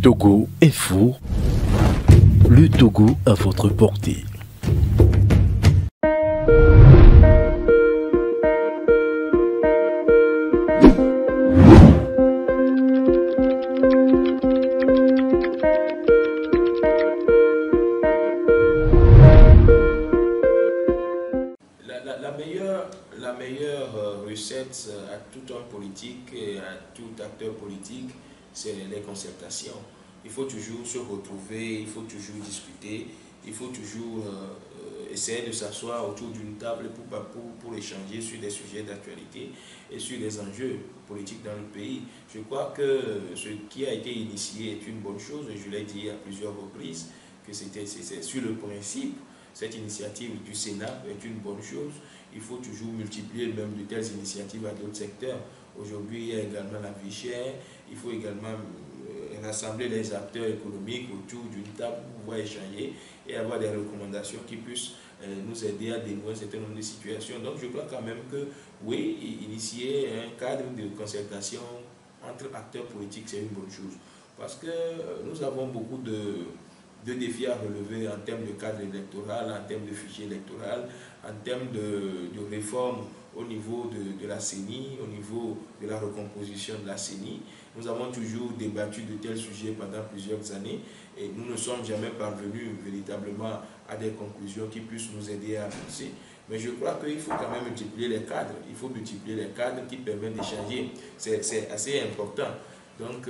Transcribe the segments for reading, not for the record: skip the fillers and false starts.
Togo Info, le Togo à votre portée. La meilleure recette à tout homme politique et à tout acteur politique, c'est les concertations. Il faut toujours se retrouver, il faut toujours discuter, il faut toujours essayer de s'asseoir autour d'une table pour échanger sur des sujets d'actualité et sur les enjeux politiques dans le pays. Je crois que ce qui a été initié est une bonne chose, et je l'ai dit à plusieurs reprises, que c'est sur le principe. Cette initiative du Sénat est une bonne chose. Il faut toujours multiplier même de telles initiatives à d'autres secteurs. Aujourd'hui, il y a également la vie chère. Il faut également rassembler les acteurs économiques autour d'une table pour pouvoir échanger et avoir des recommandations qui puissent nous aider à dénouer un certain nombre de situations. Donc je crois quand même que oui, initier un cadre de concertation entre acteurs politiques, c'est une bonne chose. Parce que nous avons beaucoup de défis à relever en termes de cadre électoral, en termes de fichier électoral, en termes de réforme au niveau de la CENI, au niveau de la recomposition de la CENI. Nous avons toujours débattu de tels sujets pendant plusieurs années et nous ne sommes jamais parvenus véritablement à des conclusions qui puissent nous aider à avancer. Mais je crois qu'il faut quand même multiplier les cadres. Il faut multiplier les cadres qui permettent d'échanger. C'est assez important. Donc,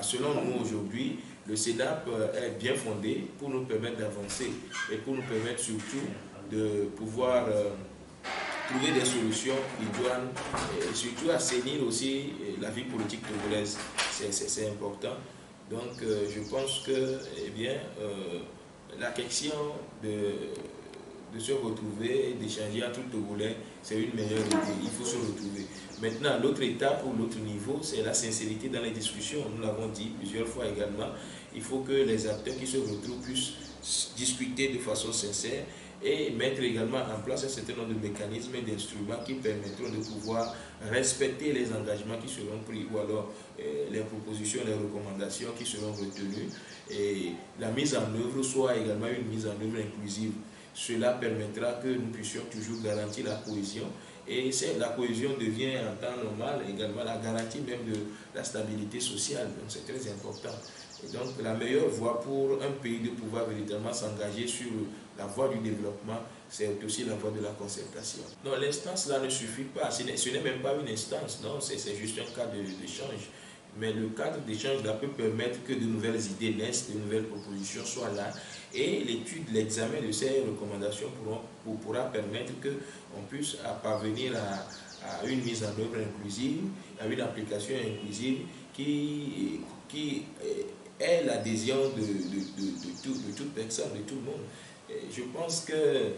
selon nous aujourd'hui, le Sénap est bien fondé pour nous permettre d'avancer et pour nous permettre surtout de pouvoir trouver des solutions idoines et surtout assainir aussi la vie politique togolaise. C'est important. Donc je pense que la question de se retrouver et d'échanger entre Togolais, c'est une meilleure idée. Il faut se retrouver. Maintenant, l'autre étape ou l'autre niveau, c'est la sincérité dans les discussions. Nous l'avons dit plusieurs fois également. Il faut que les acteurs qui se retrouvent puissent discuter de façon sincère et mettre également en place un certain nombre de mécanismes et d'instruments qui permettront de pouvoir respecter les engagements qui seront pris ou alors les propositions, les recommandations qui seront retenues et la mise en œuvre soit également une mise en œuvre inclusive. Cela permettra que nous puissions toujours garantir la cohésion et la cohésion devient en temps normal également la garantie même de la stabilité sociale. Donc c'est très important. Et donc la meilleure voie pour un pays de pouvoir véritablement s'engager sur la voie du développement, c'est aussi la voie de la concertation. Non, l'instance là ne suffit pas. Ce n'est même pas une instance, non, c'est juste un cadre d'échange. Mais le cadre d'échange là peut permettre que de nouvelles idées naissent, de nouvelles propositions soient là. Et l'étude, l'examen de ces recommandations pourra permettre qu'on puisse parvenir à une mise en œuvre inclusive, à une application inclusive qui est l'adhésion de toute personne, de tout le monde. Et je pense que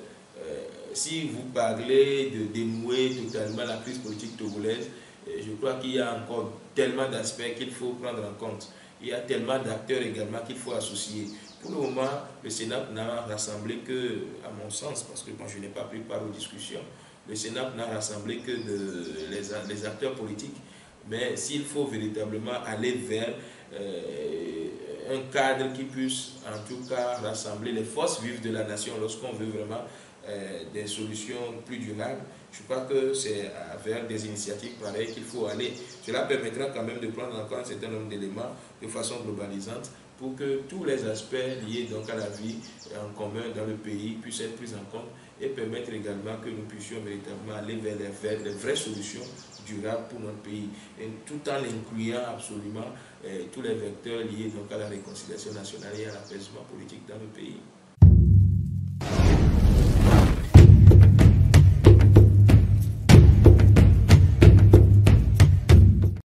si vous parlez de dénouer totalement la crise politique togolaise, je crois qu'il y a encore tellement d'aspects qu'il faut prendre en compte. Il y a tellement d'acteurs également qu'il faut associer. Pour le moment, le Sénat n'a rassemblé que, à mon sens, parce que moi je n'ai pas pris part aux discussions, le Sénat n'a rassemblé que les acteurs politiques. Mais s'il faut véritablement aller vers un cadre qui puisse en tout cas rassembler les forces vives de la nation lorsqu'on veut vraiment des solutions plus durables, je crois que c'est vers des initiatives pareilles qu'il faut aller. Cela permettra quand même de prendre en compte un certain nombre d'éléments de façon globalisante pour que tous les aspects liés donc à la vie en commun dans le pays puissent être pris en compte et permettre également que nous puissions véritablement aller vers les vraies solutions durables pour notre pays, et tout en incluant absolument tous les vecteurs liés donc à la réconciliation nationale et à l'apaisement politique dans le pays.